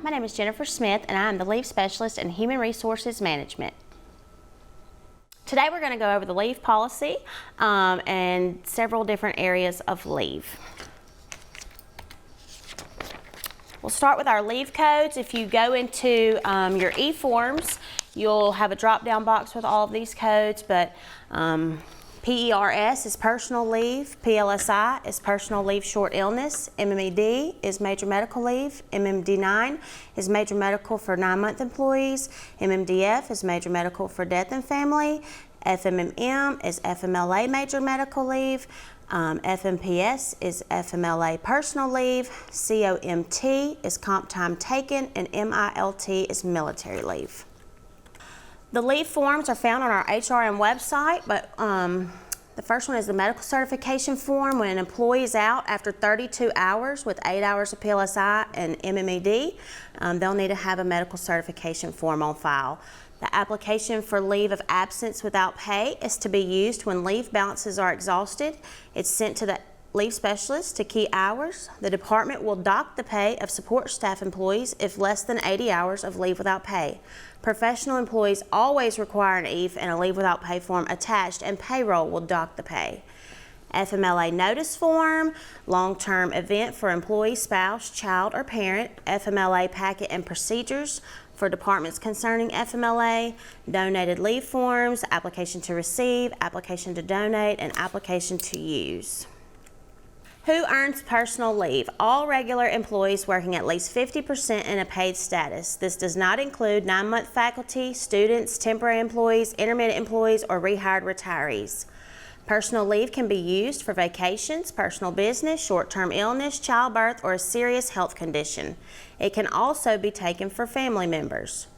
my name is Jennifer Smith and I am the Leave Specialist in Human Resources Management. Today we're going to go over the leave policy and several different areas of leave. We'll start with our leave codes. If you go into your e-forms, you'll have a drop-down box with all of these codes, but PERS is personal leave, PLSI is personal leave short illness, MMED is major medical leave, MMD9 is major medical for 9-month employees, MMDF is major medical for death and family, FMMM is FMLA major medical leave, FMPS is FMLA personal leave, COMT is comp time taken, and MILT is military leave. The leave forms are found on our HRM website, but the first one is the medical certification form. When an employee is out after 32 hours with 8 hours of PLSI and MMED, they'll need to have a medical certification form on file. The application for leave of absence without pay is to be used when leave balances are exhausted. It's sent to the leave specialist to key hours. The department will dock the pay of support staff employees if less than 80 hours of leave without pay. Professional employees always require an EAF and a leave without pay form attached, and payroll will dock the pay. FMLA notice form, long-term event for employee, spouse, child, or parent, FMLA packet and procedures for departments concerning FMLA, donated leave forms, application to receive, application to donate, and application to use. Who earns personal leave? All regular employees working at least 50% in a paid status. This does not include 9-month faculty, students, temporary employees, intermittent employees, or rehired retirees. Personal leave can be used for vacations, personal business, short-term illness, childbirth, or a serious health condition. It can also be taken for family members.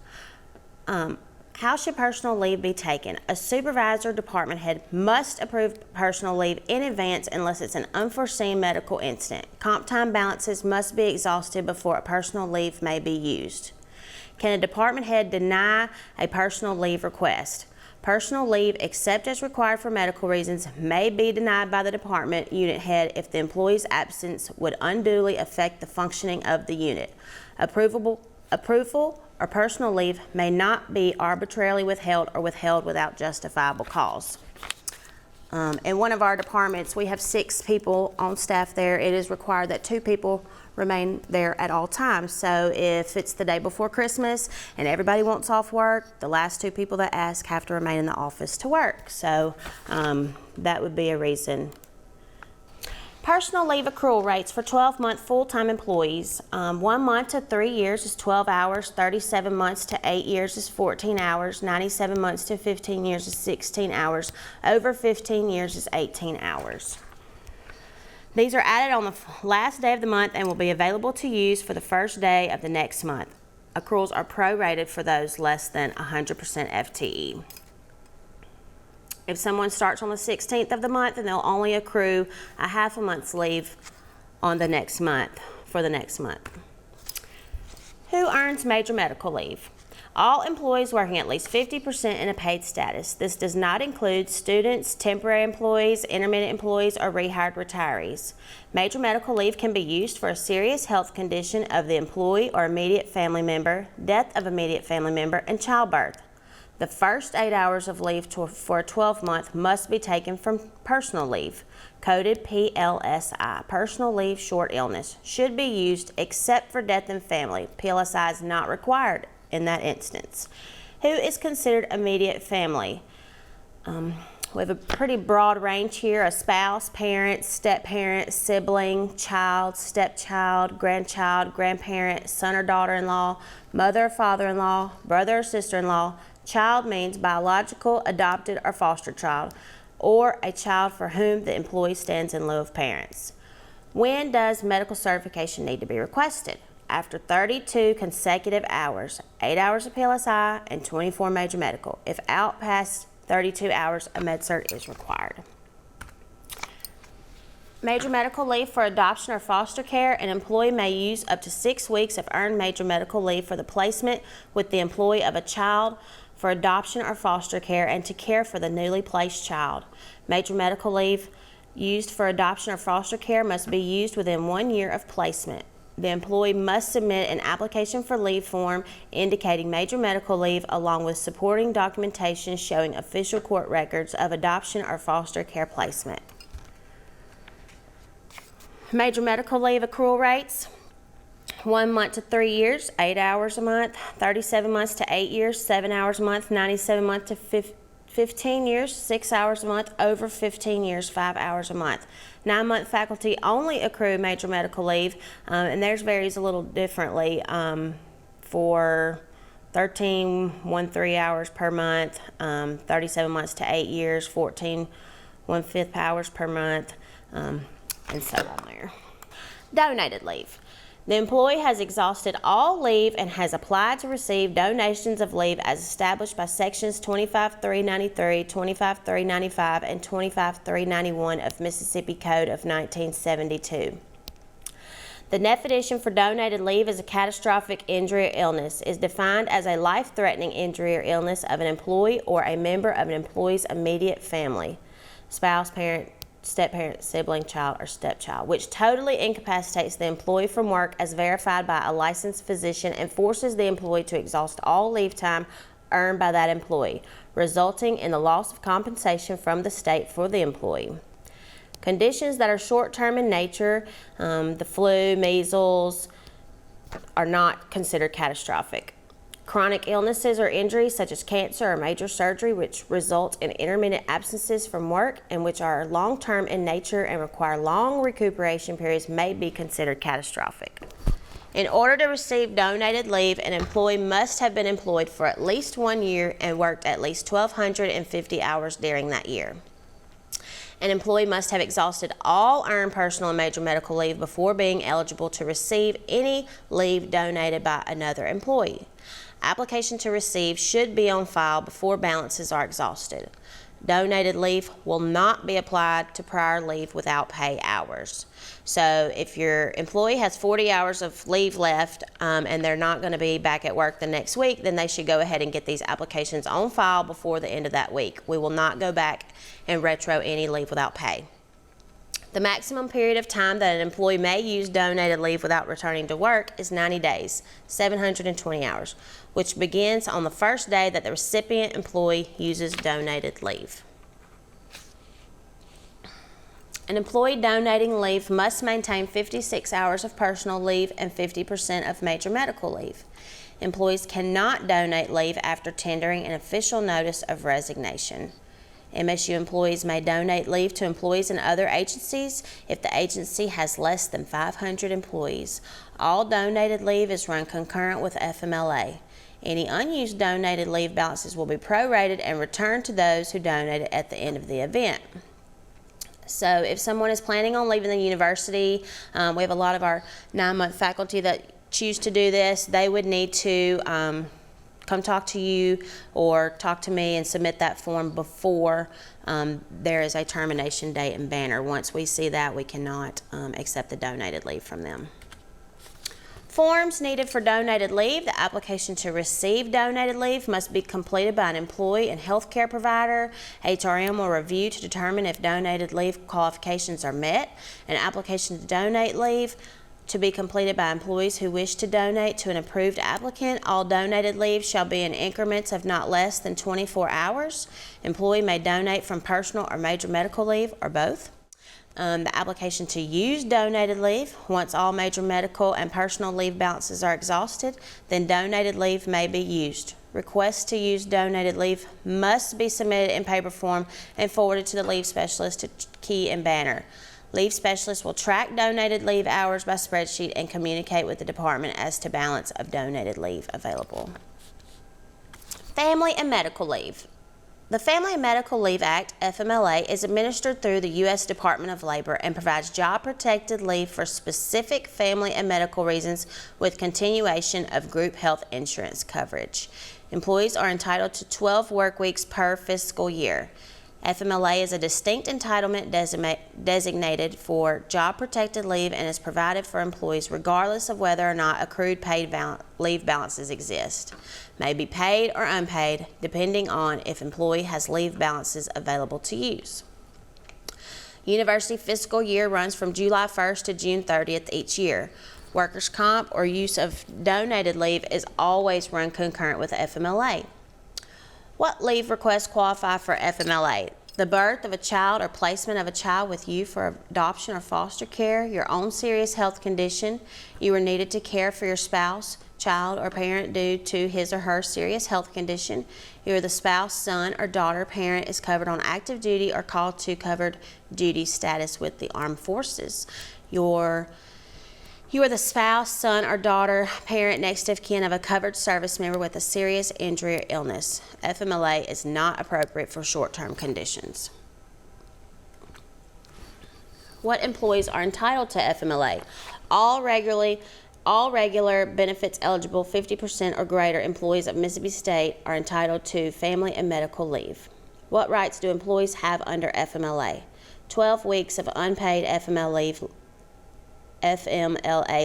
How should personal leave be taken? A supervisor or department head must approve personal leave in advance unless it's an unforeseen medical incident. Comp time balances must be exhausted before a personal leave may be used. Can a department head deny a personal leave request? Personal leave, except as required for medical reasons, may be denied by the department unit head if the employee's absence would unduly affect the functioning of the unit. Approval or personal leave may not be arbitrarily withheld or withheld without justifiable cause. In one of our departments, we have 6 people on staff there. It is required that 2 people remain there at all times. So if it's the day before Christmas and everybody wants off work, the last 2 people that ask have to remain in the office to work. So that would be a reason. Personal leave accrual rates for 12-month full-time employees. 1 month to 3 years is 12 hours, 37 months to 8 years is 14 hours, 97 months to 15 years is 16 hours, over 15 years is 18 hours. These are added on the last day of the month and will be available to use for the first day of the next month. Accruals are prorated for those less than 100% FTE. If someone starts on the 16th of the month, then they'll only accrue a half a month's leave on the next month, for the next month. Who earns major medical leave? All employees working at least 50% in a paid status. This does not include students, temporary employees, intermittent employees, or rehired retirees. Major medical leave can be used for a serious health condition of the employee or immediate family member, death of immediate family member, and childbirth. The first 8 hours of leave for a 12-month must be taken from personal leave, coded PLSI. Personal leave short illness should be used except for death and family. PLSI is not required in that instance. Who is considered immediate family? We have a pretty broad range here: a spouse, parent, step-parent, sibling, child, stepchild, grandchild, grandparent, son or daughter-in-law, mother or father-in-law, brother or sister-in-law. Child means biological, adopted, or foster child, or a child for whom the employee stands in lieu of parents. When does medical certification need to be requested? After 32 consecutive hours, 8 hours of PLSI and 24 major medical. If out past 32 hours, a med cert is required. Major medical leave for adoption or foster care. An employee may use up to 6 weeks of earned major medical leave for the placement with the employee of a child for adoption or foster care and to care for the newly placed child. Major medical leave used for adoption or foster care must be used within 1 year of placement. The employee must submit an application for leave form indicating major medical leave along with supporting documentation showing official court records of adoption or foster care placement. Major medical leave accrual rates: 1 month to 3 years, 8 hours a month; 37 months to 8 years, 7 hours a month; 97 months to 15 years, 6 hours a month; over 15 years, 5 hours a month. 9-month faculty only accrue major medical leave, and theirs varies a little differently. For 13 1/3 hours per month, 37 months to 8 years, 14 1/5 hours per month, and so on there. Donated leave. The employee has exhausted all leave and has applied to receive donations of leave as established by sections 25.393, 25.395, and 25.391 of Mississippi Code of 1972. The definition for donated leave as a catastrophic injury or illness is defined as a life-threatening injury or illness of an employee or a member of an employee's immediate family, spouse, parent, step-parent, sibling, child, or stepchild, which totally incapacitates the employee from work as verified by a licensed physician and forces the employee to exhaust all leave time earned by that employee, resulting in the loss of compensation from the state for the employee. Conditions that are short-term in nature, the flu, measles, are not considered catastrophic. Chronic illnesses or injuries such as cancer or major surgery which result in intermittent absences from work and which are long-term in nature and require long recuperation periods may be considered catastrophic. In order to receive donated leave, an employee must have been employed for at least 1 year and worked at least 1,250 hours during that year. An employee must have exhausted all earned personal and major medical leave before being eligible to receive any leave donated by another employee. Application to receive should be on file before balances are exhausted. Donated leave will not be applied to prior leave without pay hours. So if your employee has 40 hours of leave left and they're not going to be back at work the next week, then they should go ahead and get these applications on file before the end of that week. We will not go back and retro any leave without pay. The maximum period of time that an employee may use donated leave without returning to work is 90 days, 720 hours, which begins on the first day that the recipient employee uses donated leave. An employee donating leave must maintain 56 hours of personal leave and 50% of major medical leave. Employees cannot donate leave after tendering an official notice of resignation. MSU employees may donate leave to employees in other agencies if the agency has less than 500 employees. All donated leave is run concurrent with FMLA. Any unused donated leave balances will be prorated and returned to those who donated at the end of the event. So if someone is planning on leaving the university, we have a lot of our 9-month faculty that choose to do this. They would need to come talk to you or talk to me and submit that form before there is a termination date and banner. Once we see that, we cannot accept the donated leave from them. Forms needed for donated leave. The application to receive donated leave must be completed by an employee and healthcare provider. HRM will review to determine if donated leave qualifications are met. An application to donate leave to be completed by employees who wish to donate to an approved applicant. All donated leave shall be in increments of not less than 24 hours. Employee may donate from personal or major medical leave or both. The application to use donated leave: once all major medical and personal leave balances are exhausted, then donated leave may be used. Requests to use donated leave must be submitted in paper form and forwarded to the leave specialist to key and banner. Leave specialists will track donated leave hours by spreadsheet and communicate with the department as to balance of donated leave available. Family and medical leave. The Family and Medical Leave Act, FMLA, is administered through the U.S. Department of Labor and provides job-protected leave for specific family and medical reasons with continuation of group health insurance coverage. Employees are entitled to 12 work weeks per fiscal year. FMLA is a distinct entitlement designated for job-protected leave and is provided for employees regardless of whether or not accrued paid leave balances exist. May be paid or unpaid depending on if employee has leave balances available to use. University fiscal year runs from July 1st to June 30th each year. Workers' comp or use of donated leave is always run concurrent with FMLA. What leave requests qualify for FMLA? The birth of a child or placement of a child with you for adoption or foster care, your own serious health condition, you are needed to care for your spouse, child, or parent due to his or her serious health condition, you are the spouse, son, or daughter, parent is covered on active duty or called to covered duty status with the armed forces. You are the spouse, son, or daughter, parent, next of kin of a covered service member with a serious injury or illness. FMLA is not appropriate for short-term conditions. What employees are entitled to FMLA? All regular benefits eligible 50% or greater employees of Mississippi State are entitled to family and medical leave. What rights do employees have under FMLA? 12 weeks of unpaid FMLA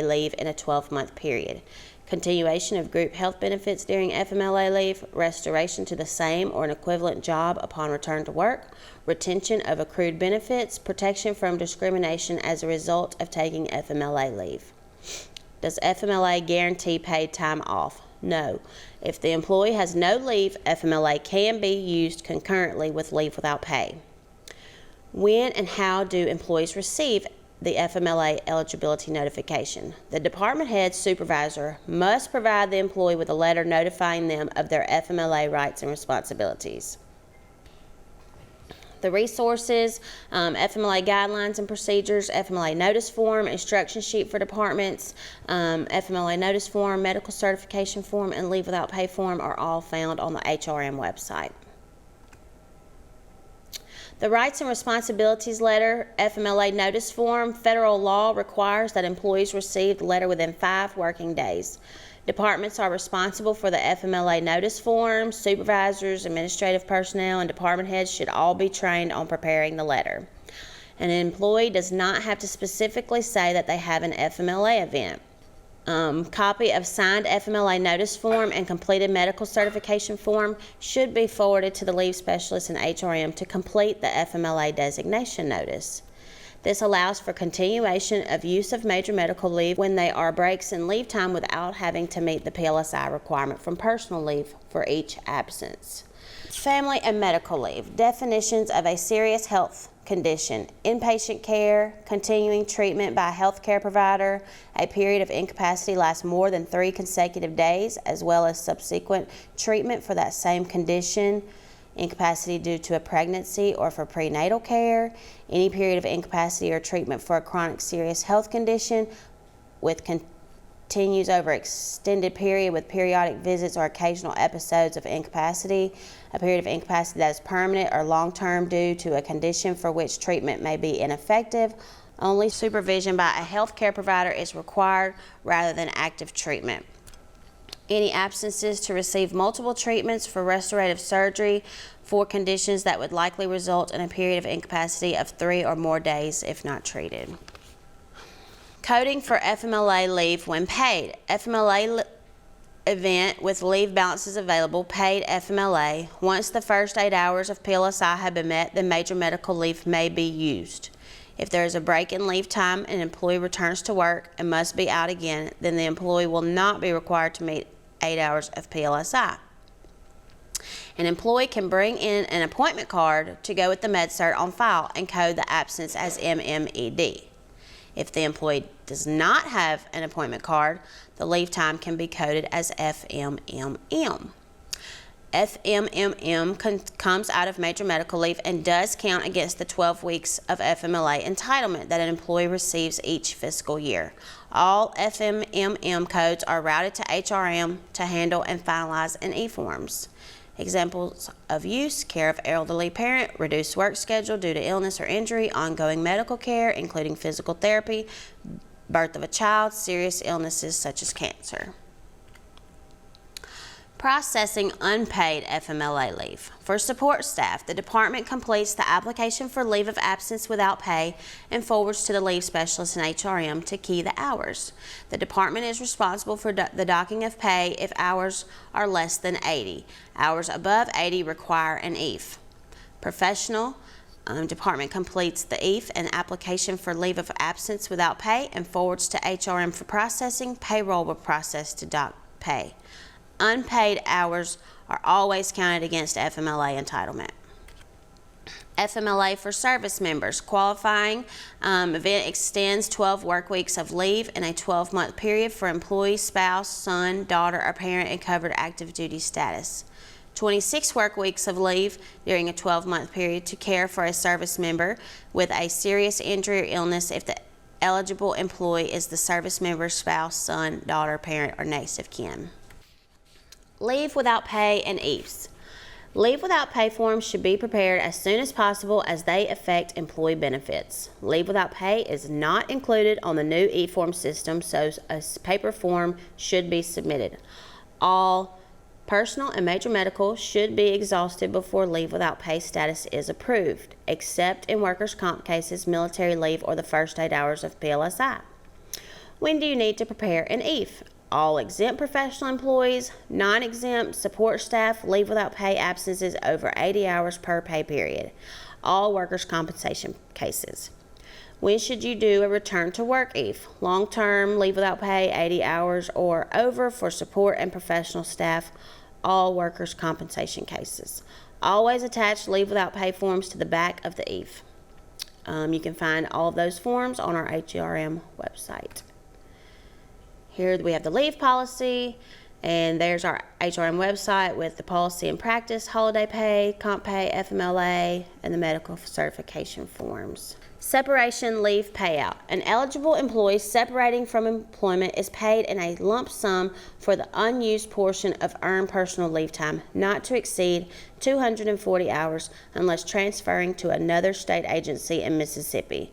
leave in a 12-month period. Continuation of group health benefits during FMLA leave, restoration to the same or an equivalent job upon return to work, retention of accrued benefits, protection from discrimination as a result of taking FMLA leave. Does FMLA guarantee paid time off? No. If the employee has no leave, FMLA can be used concurrently with leave without pay. When and how do employees receive the FMLA eligibility notification? The department head supervisor must provide the employee with a letter notifying them of their FMLA rights and responsibilities. The resources, FMLA guidelines and procedures, FMLA notice form, instruction sheet for departments, FMLA notice form, medical certification form, and leave without pay form are all found on the HRM website. The rights and responsibilities letter, FMLA notice form, federal law requires that employees receive the letter within 5 working days. Departments are responsible for the FMLA notice form. Supervisors, administrative personnel, and department heads should all be trained on preparing the letter. An employee does not have to specifically say that they have an FMLA event. Copy of signed FMLA notice form and completed medical certification form should be forwarded to the leave specialist in HRM to complete the FMLA designation notice. This allows for continuation of use of major medical leave when there are breaks in leave time without having to meet the PLSI requirement from personal leave for each absence. Family and medical leave. Definitions of a serious health condition: inpatient care, continuing treatment by a health care provider, a period of incapacity lasts more than 3 consecutive days, as well as subsequent treatment for that same condition, incapacity due to a pregnancy or for prenatal care, any period of incapacity or treatment for a chronic serious health condition with continues over extended period with periodic visits or occasional episodes of incapacity, a period of incapacity that is permanent or long-term due to a condition for which treatment may be ineffective. Only supervision by a health care provider is required rather than active treatment. Any absences to receive multiple treatments for restorative surgery for conditions that would likely result in a period of incapacity of 3 or more days if not treated. Coding for FMLA leave when paid. FMLA event with leave balances available, paid FMLA. Once the first 8 hours of PLSI have been met, then major medical leave may be used. If there is a break in leave time and an employee returns to work and must be out again, then the employee will not be required to meet 8 hours of PLSI. An employee can bring in an appointment card to go with the MedCert on file and code the absence as MMED. If the employee does not have an appointment card, the leave time can be coded as FMMM. FMMM comes out of major medical leave and does count against the 12 weeks of FMLA entitlement that an employee receives each fiscal year. All FMMM codes are routed to HRM to handle and finalize in e-forms. Examples of use: care of elderly parent, reduced work schedule due to illness or injury, ongoing medical care, including physical therapy, birth of a child, serious illnesses such as cancer. Processing unpaid FMLA leave. For support staff, the department completes the application for leave of absence without pay and forwards to the leave specialist in HRM to key the hours. The department is responsible for the docking of pay if hours are less than 80. Hours above 80 require an EAF. Professional Department completes the EAF and application for leave of absence without pay and forwards to HRM for processing. Payroll will process to doc pay. Unpaid hours are always counted against FMLA entitlement. FMLA for service members. Qualifying event extends 12 work weeks of leave in a 12-month period for employee, spouse, son, daughter, or parent in covered active duty status. 26 work weeks of leave during a 12-month period to care for a service member with a serious injury or illness if the eligible employee is the service member's spouse, son, daughter, parent, or next of kin. Leave without pay and EAFs. Leave without pay forms should be prepared as soon as possible as they affect employee benefits. Leave without pay is not included on the new e-form system, so a paper form should be submitted. All personal and major medical should be exhausted before leave without pay status is approved, except in workers' comp cases, military leave, or the first 8 hours of PLSI. When do you need to prepare an EAF? All exempt professional employees, non-exempt support staff, leave without pay absences over 80 hours per pay period. All workers' compensation cases. When should you do a return to work EAF? Long-term leave without pay, 80 hours or over for support and professional staff. All workers' compensation cases. Always attach leave without pay forms to the back of the EAF. You can find all of those forms on our HRM website. Here we have the leave policy, and there's our HRM website with the policy and practice, holiday pay, comp pay, FMLA, and the medical certification forms. Separation leave payout. An eligible employee separating from employment is paid in a lump sum for the unused portion of earned personal leave time, not to exceed 240 hours unless transferring to another state agency in Mississippi.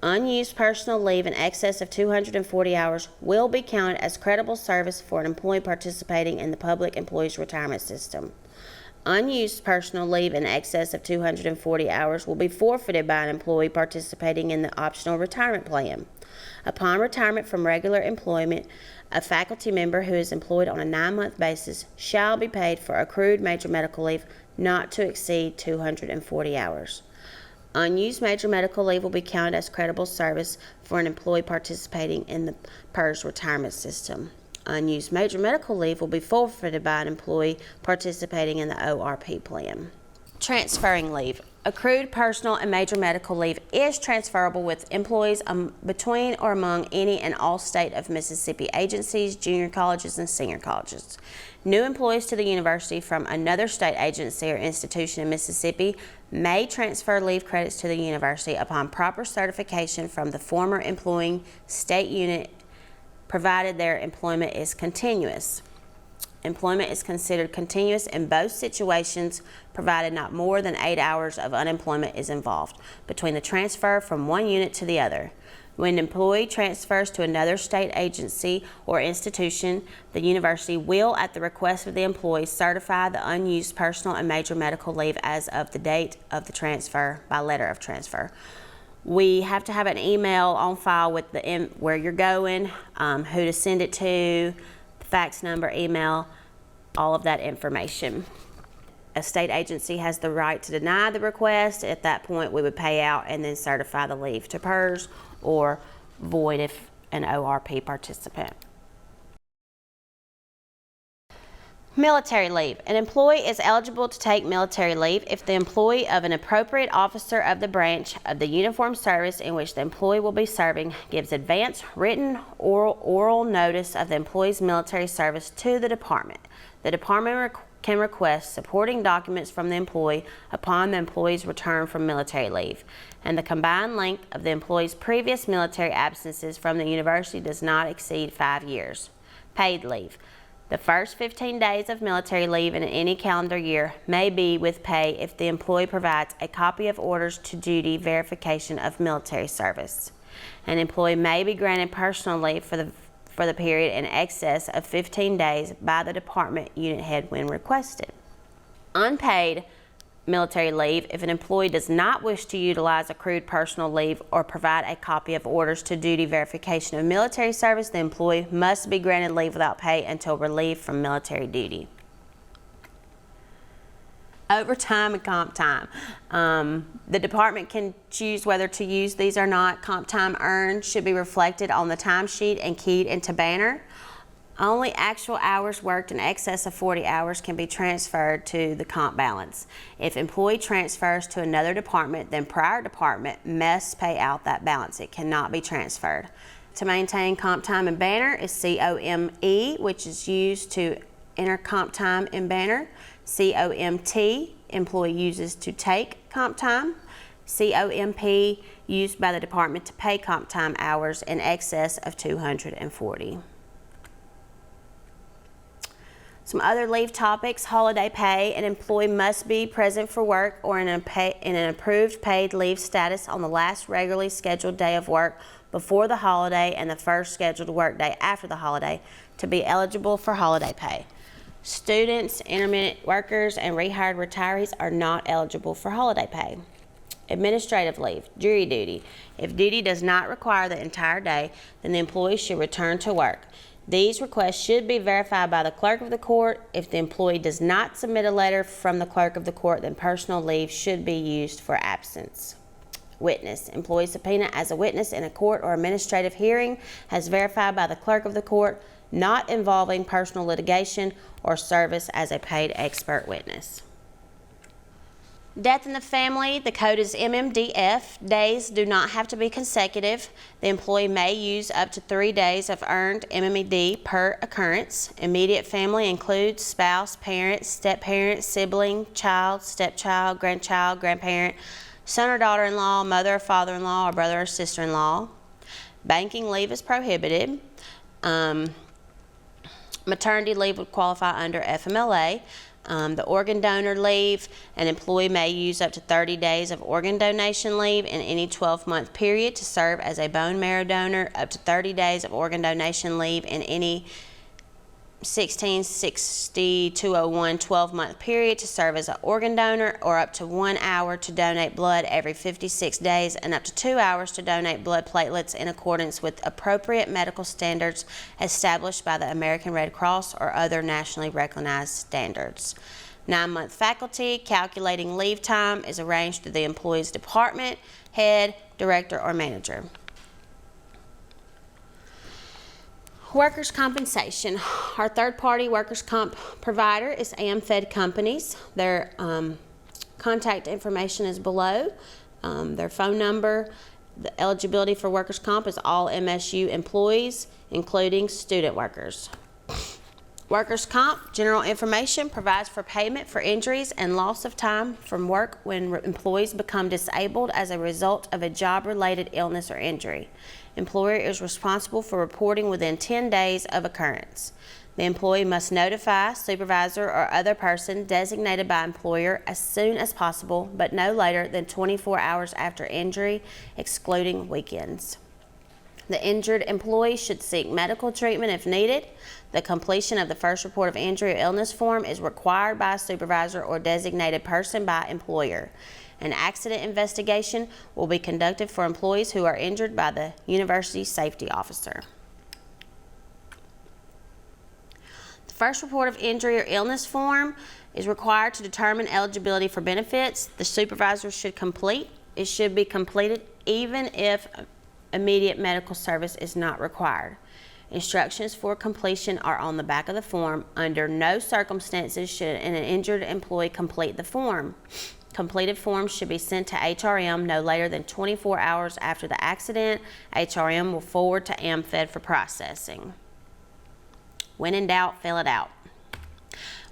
Unused personal leave in excess of 240 hours will be counted as credible service for an employee participating in the public employees retirement system. Unused personal leave in excess of 240 hours will be forfeited by an employee participating in the optional retirement plan. Upon retirement from regular employment, a faculty member who is employed on a 9-month basis shall be paid for accrued major medical leave not to exceed 240 hours. Unused major medical leave will be counted as credible service for an employee participating in the PERS retirement system. Unused major medical leave will be forfeited by an employee participating in the ORP plan. Transferring leave. Accrued personal and major medical leave is transferable with employees between or among any and all state of Mississippi agencies, junior colleges, and senior colleges. New employees to the university from another state agency or institution in Mississippi may transfer leave credits to the university upon proper certification from the former employing state unit, provided their employment is continuous. Employment is considered continuous in both situations, provided not more than 8 hours of unemployment is involved between the transfer from one unit to the other. When an employee transfers to another state agency or institution, the university will, at the request of the employee, certify the unused personal and major medical leave as of the date of the transfer by letter of transfer. We have to have an email on file with where you're going, who to send it to, fax number, email, all of that information. A state agency has the right to deny the request. At that point, we would pay out and then certify the leave to PERS or void if an ORP participant. Military leave. An employee is eligible to take military leave if the employee of an appropriate officer of the branch of the uniformed service in which the employee will be serving gives advance written or oral notice of the employee's military service to the department. The department can request supporting documents from the employee upon the employee's return from military leave, and the combined length of the employee's previous military absences from the university does not exceed 5 years. Paid leave. The first 15 days of military leave in any calendar year may be with pay if the employee provides a copy of orders to duty verification of military service. An employee may be granted personal leave for the period in excess of 15 days by the department unit head when requested. Unpaid military leave. If an employee does not wish to utilize accrued personal leave or provide a copy of orders to duty verification of military service, the employee must be granted leave without pay until relieved from military duty. overtime and comp time. The department can choose whether to use these or not. Comp time earned should be reflected on the timesheet and keyed into Banner. Only actual hours worked in excess of 40 hours can be transferred to the comp balance. If employee transfers to another department, then prior department must pay out that balance. It cannot be transferred. To maintain comp time in Banner is COME, which is used to enter comp time in Banner. COMT, employee uses to take comp time. COMP, used by the department to pay comp time hours in excess of 240. Some other leave topics: holiday pay. An employee must be present for work or in an approved paid leave status on the last regularly scheduled day of work before the holiday and the first scheduled work day after the holiday to be eligible for holiday pay. Students, intermittent workers, and rehired retirees are not eligible for holiday pay. Administrative leave, jury duty. If duty does not require the entire day, then the employee should return to work. These requests should be verified by the clerk of the court. If the employee does not submit a letter from the clerk of the court, then personal leave should be used for absence. Witness. Employee subpoena as a witness in a court or administrative hearing as verified by the clerk of the court, not involving personal litigation or service as a paid expert witness. Death in the family, the code is MMDF. Days do not have to be consecutive. The employee may use up to 3 days of earned MMED per occurrence. Immediate family includes spouse, parent, step-parent, sibling, child, stepchild, grandchild, grandparent, son or daughter-in-law, mother or father-in-law, or brother or sister-in-law. Banking leave is prohibited. Maternity leave would qualify under FMLA. The organ donor leave, an employee may use up to 30 days of organ donation leave in any 12-month period to serve as a bone marrow donor, up to 30 days of organ donation leave in any 1660-201 12-month period to serve as an organ donor, or up to 1 hour to donate blood every 56 days and up to 2 hours to donate blood platelets in accordance with appropriate medical standards established by the American Red Cross or other nationally recognized standards. 9-month faculty. Calculating leave time is arranged through the employee's department, head, director, or manager. Workers' compensation. Our third-party workers' comp provider is AmFed Companies. Their contact information is below. Their phone number. The eligibility for workers' comp is all MSU employees, including student workers. Workers' comp general information provides for payment for injuries and loss of time from work when employees become disabled as a result of a job-related illness or injury. Employer is responsible for reporting within 10 days of occurrence. The employee must notify supervisor or other person designated by employer as soon as possible, but no later than 24 hours after injury, excluding weekends. The injured employee should seek medical treatment if needed. The completion of the first report of injury or illness form is required by a supervisor or designated person by employer. An accident investigation will be conducted for employees who are injured by the university safety officer. The first report of injury or illness form is required to determine eligibility for benefits. The supervisor should complete. It should be completed even if immediate medical service is not required. Instructions for completion are on the back of the form. Under no circumstances should an injured employee complete the form. Completed forms should be sent to HRM no later than 24 hours after the accident. HRM will forward to AmFed for processing. When in doubt, fill it out.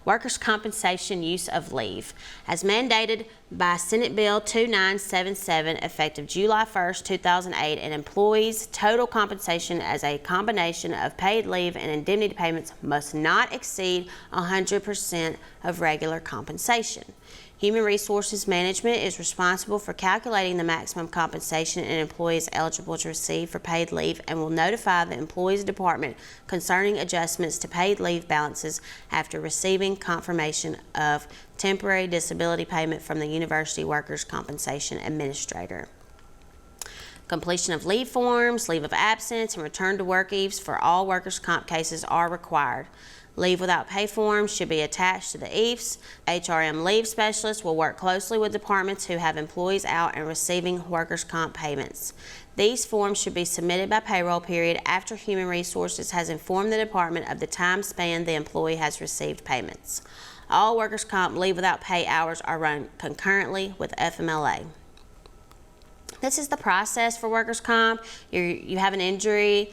Workers' compensation use of leave. As mandated by Senate Bill 2977, effective July 1st, 2008, an employee's total compensation as a combination of paid leave and indemnity payments must not exceed 100% of regular compensation. Human Resources Management is responsible for calculating the maximum compensation an employee is eligible to receive for paid leave and will notify the employee's department concerning adjustments to paid leave balances after receiving confirmation of temporary disability payment from the University Workers' Compensation Administrator. Completion of leave forms, leave of absence, and return to work leaves for all workers' comp cases are required. Leave without pay forms should be attached to the EIFs. HRM leave specialists will work closely with departments who have employees out and receiving workers' comp payments. These forms should be submitted by payroll period after Human Resources has informed the department of the time span the employee has received payments. All workers' comp leave without pay hours are run concurrently with FMLA. This is the process for workers' comp. You have an injury.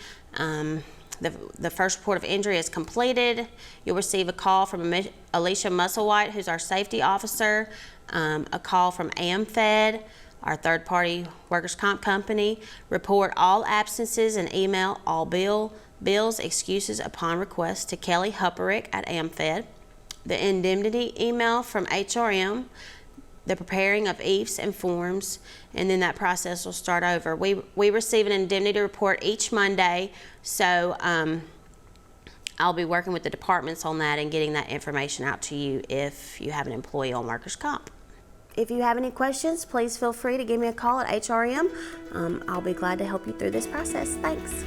The first report of injury is completed. You'll receive a call from Alicia Musselwhite, who's our safety officer, a call from AmFed, our third-party workers' comp company. Report all absences and email all bills, excuses upon request to Kelly Hupperick at AmFed. The indemnity email from HRM, the preparing of EIFs and forms, and then that process will start over. We receive an indemnity report each Monday, so I'll be working with the departments on that and getting that information out to you if you have an employee on workers' comp. If you have any questions, please feel free to give me a call at HRM. I'll be glad to help you through this process. Thanks.